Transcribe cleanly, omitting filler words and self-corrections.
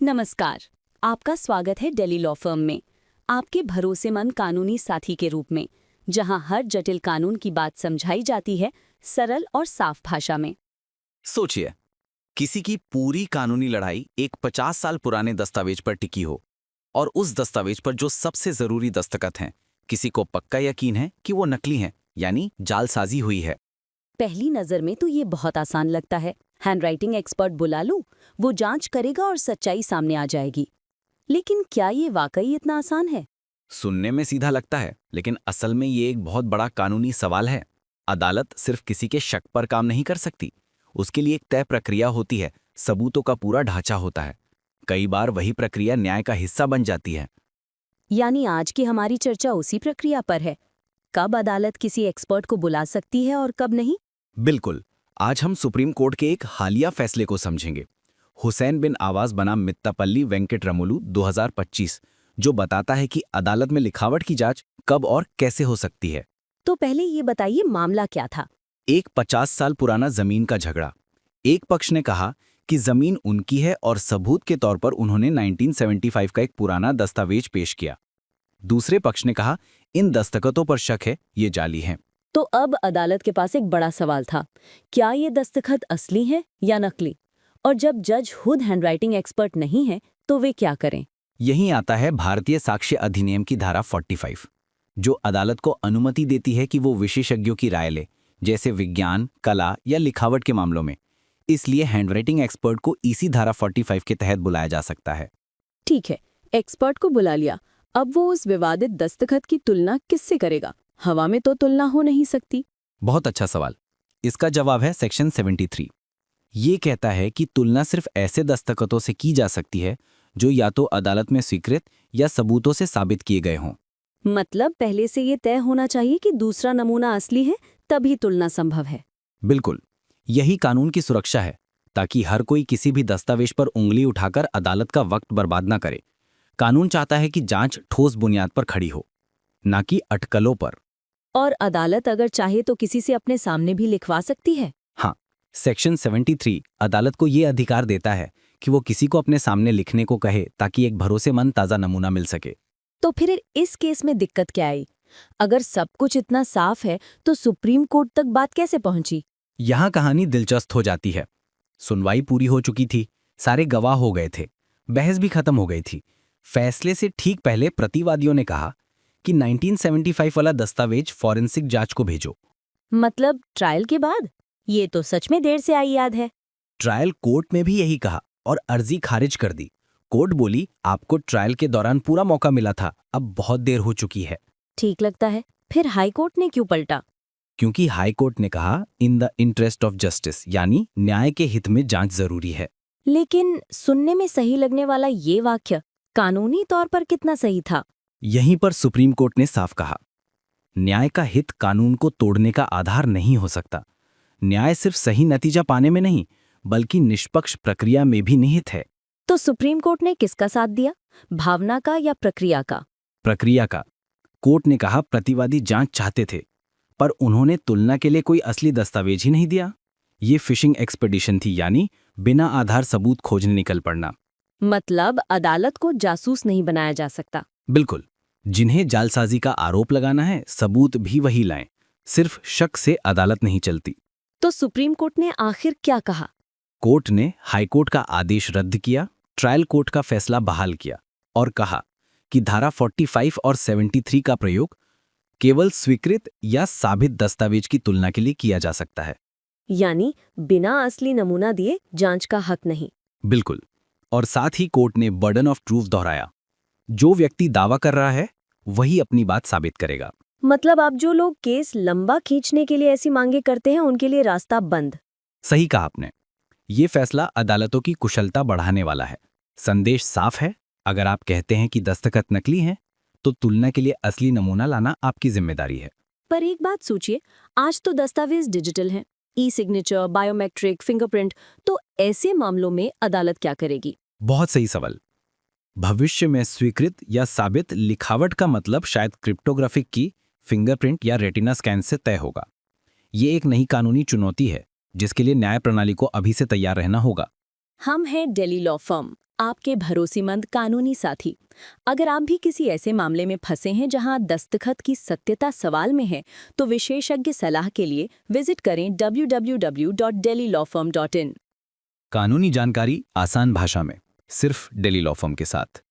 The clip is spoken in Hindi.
नमस्कार। आपका स्वागत है दिल्ली लॉ फर्म में, आपके भरोसेमंद कानूनी साथी के रूप में, जहां हर जटिल कानून की बात समझाई जाती है सरल और साफ भाषा में। सोचिए, किसी की पूरी कानूनी लड़ाई एक 50 साल पुराने दस्तावेज पर टिकी हो और उस दस्तावेज पर जो सबसे जरूरी दस्तखत हैं, किसी को पक्का यकीन है कि वो नकली हैं, यानी जालसाजी हुई है। पहली नज़र में तो ये बहुत आसान लगता है। हैंडराइटिंग एक्सपर्ट बुला लूं, वो जांच करेगा और सच्चाई सामने आ जाएगी। लेकिन क्या ये वाकई इतना आसान है? सुनने में सीधा लगता है, लेकिन असल में ये एक बहुत बड़ा कानूनी सवाल है। अदालत सिर्फ किसी के शक पर काम नहीं कर सकती। उसके लिए एक तय प्रक्रिया होती है, सबूतों का पूरा ढांचा होता है। कई बार वही प्रक्रिया न्याय का हिस्सा बन जाती है। यानी आज की हमारी चर्चा उसी प्रक्रिया पर है। कब अदालत किसी एक्सपर्ट को बुला सकती है और कब नहीं? बिल्कुल। आज हम सुप्रीम कोर्ट के एक हालिया फैसले को समझेंगे, हुसैन बिन आवाज बनाम मित्तापल्ली वेंकटरमलु 2025, जो बताता है कि अदालत में लिखावट की जांच कब और कैसे हो सकती है। तो पहले ये बताइए, मामला क्या था? एक 50 साल पुराना जमीन का झगड़ा। एक पक्ष ने कहा कि जमीन उनकी है और सबूत के तौर पर उन्होंने 1975 का एक पुराना दस्तावेज पेश किया। दूसरे पक्ष ने कहा, इन दस्तखतों पर शक है, ये जाली हैं। तो अब अदालत के पास एक बड़ा सवाल था, क्या ये दस्तखत असली हैं या नकली? और जब जज खुद हैंडराइटिंग एक्सपर्ट नहीं है तो वे क्या करें? यहीं आता है भारतीय साक्ष्य अधिनियम की धारा 45, जो अदालत को अनुमति देती है कि वो विशेषज्ञों की राय ले, जैसे विज्ञान, कला या लिखावट के मामलों में। इसलिए हैंडराइटिंग एक्सपर्ट को इसी धारा 45 के तहत बुलाया जा सकता है। ठीक है, एक्सपर्ट को बुला लिया। अब वो उस विवादित दस्तखत की तुलना किससे करेगा? हवा में तो तुलना हो नहीं सकती। बहुत अच्छा सवाल। इसका जवाब है सेक्शन 73। ये कहता है कि तुलना सिर्फ ऐसे दस्तखतों से की जा सकती है जो या तो अदालत में स्वीकृत या सबूतों से साबित किए गए हों। मतलब पहले से ये तय होना चाहिए कि दूसरा नमूना असली है, तभी तुलना संभव है। बिल्कुल, यही कानून की सुरक्षा है, ताकि हर कोई किसी भी दस्तावेज पर उंगली उठाकर अदालत का वक्त बर्बाद ना करे। कानून चाहता है कि जांच ठोस बुनियाद पर खड़ी हो, ना कि अटकलों पर। और अदालत अगर चाहे तो किसी से अपने सामने भी लिखवा सकती है। हाँ, सेक्शन 73 अदालत को ये अधिकार देता है कि वो किसी को अपने सामने लिखने को कहे, ताकि एक भरोसेमंद ताज़ा नमूना मिल सके। तो फिर इस केस में दिक्कत क्या आई? अगर सब कुछ इतना साफ है तो सुप्रीम कोर्ट तक बात कैसे पहुंची? यहाँ कहानी दिलचस्प हो जाती है। सुनवाई पूरी हो चुकी थी, सारे गवाह हो गए थे, बहस भी खत्म हो गई थी। फैसले से ठीक पहले प्रतिवादियों ने कहा कि 1975 वाला दस्तावेज फॉरेंसिक जांच को भेजो। मतलब ट्रायल के बाद? ये तो सच में देर से आई याद है। ट्रायल कोर्ट में भी यही कहा और अर्जी खारिज कर दी। कोर्ट बोली, आपको ट्रायल के दौरान पूरा मौका मिला था, अब बहुत देर हो चुकी है। ठीक लगता है। फिर हाई कोर्ट ने क्यों पलटा? क्योंकि हाई कोर्ट ने कहा, in the interest of justice, यानी न्याय के हित में जांच जरूरी है। लेकिन सुनने में सही लगने वाला ये वाक्य कानूनी तौर पर कितना सही था? यहीं पर सुप्रीम कोर्ट ने साफ कहा, न्याय का हित कानून को तोड़ने का आधार नहीं हो सकता। न्याय सिर्फ सही नतीजा पाने में नहीं, बल्कि निष्पक्ष प्रक्रिया में भी निहित है। तो सुप्रीम कोर्ट ने किसका साथ दिया, भावना का या प्रक्रिया का? प्रक्रिया का। कोर्ट ने कहा, प्रतिवादी जांच चाहते थे, पर उन्होंने तुलना के लिए कोई असली दस्तावेज ही नहीं दिया। ये फिशिंग एक्सपेडिशन थी, यानी बिना आधार सबूत खोजने निकल पड़ना। मतलब अदालत को जासूस नहीं बनाया जा सकता। बिल्कुल। जिन्हें जालसाजी का आरोप लगाना है, सबूत भी वही लाएं। सिर्फ शक से अदालत नहीं चलती। तो सुप्रीम कोर्ट ने आखिर क्या कहा? कोर्ट ने हाईकोर्ट का आदेश रद्द किया, ट्रायल कोर्ट का फैसला बहाल किया और कहा कि धारा 45 और 73 का प्रयोग केवल स्वीकृत या साबित दस्तावेज की तुलना के लिए किया जा सकता है। यानी बिना असली नमूना दिए जांच का हक नहीं। बिल्कुल। और साथ ही कोर्ट ने बर्डन ऑफ प्रूफ दोहराया। जो व्यक्ति दावा कर रहा है, वही अपनी बात साबित करेगा। मतलब अब जो लोग केस लंबा खींचने के लिए ऐसी मांगे करते हैं, उनके लिए रास्ता बंद। सही कहा आपने। ये फैसला अदालतों की कुशलता बढ़ाने वाला है। संदेश साफ है, अगर आप कहते हैं कि दस्तखत नकली हैं, तो तुलना के लिए असली नमूना लाना आपकी जिम्मेदारी है। पर एक बात सोचिए, आज तो दस्तावेज डिजिटल हैं, ई सिग्नेचर, बायोमेट्रिक, फिंगरप्रिंट। तो ऐसे मामलों में अदालत क्या करेगी? बहुत सही सवाल। भविष्य में स्वीकृत या साबित लिखावट का मतलब शायद क्रिप्टोग्राफिक की, फिंगरप्रिंट या रेटिना स्कैन से तय होगा। ये एक नई कानूनी चुनौती है, जिसके लिए न्याय प्रणाली को अभी से तैयार रहना होगा। हम हैं दिल्ली लॉ फर्म, आपके भरोसेमंद कानूनी साथी। अगर आप भी किसी ऐसे मामले में फंसे हैं जहां दस्तखत की सत्यता सवाल में है, तो विशेषज्ञ सलाह के लिए विजिट करें www.dellylawfirm.in। कानूनी जानकारी आसान भाषा में, सिर्फ डेली लॉ फर्म के साथ।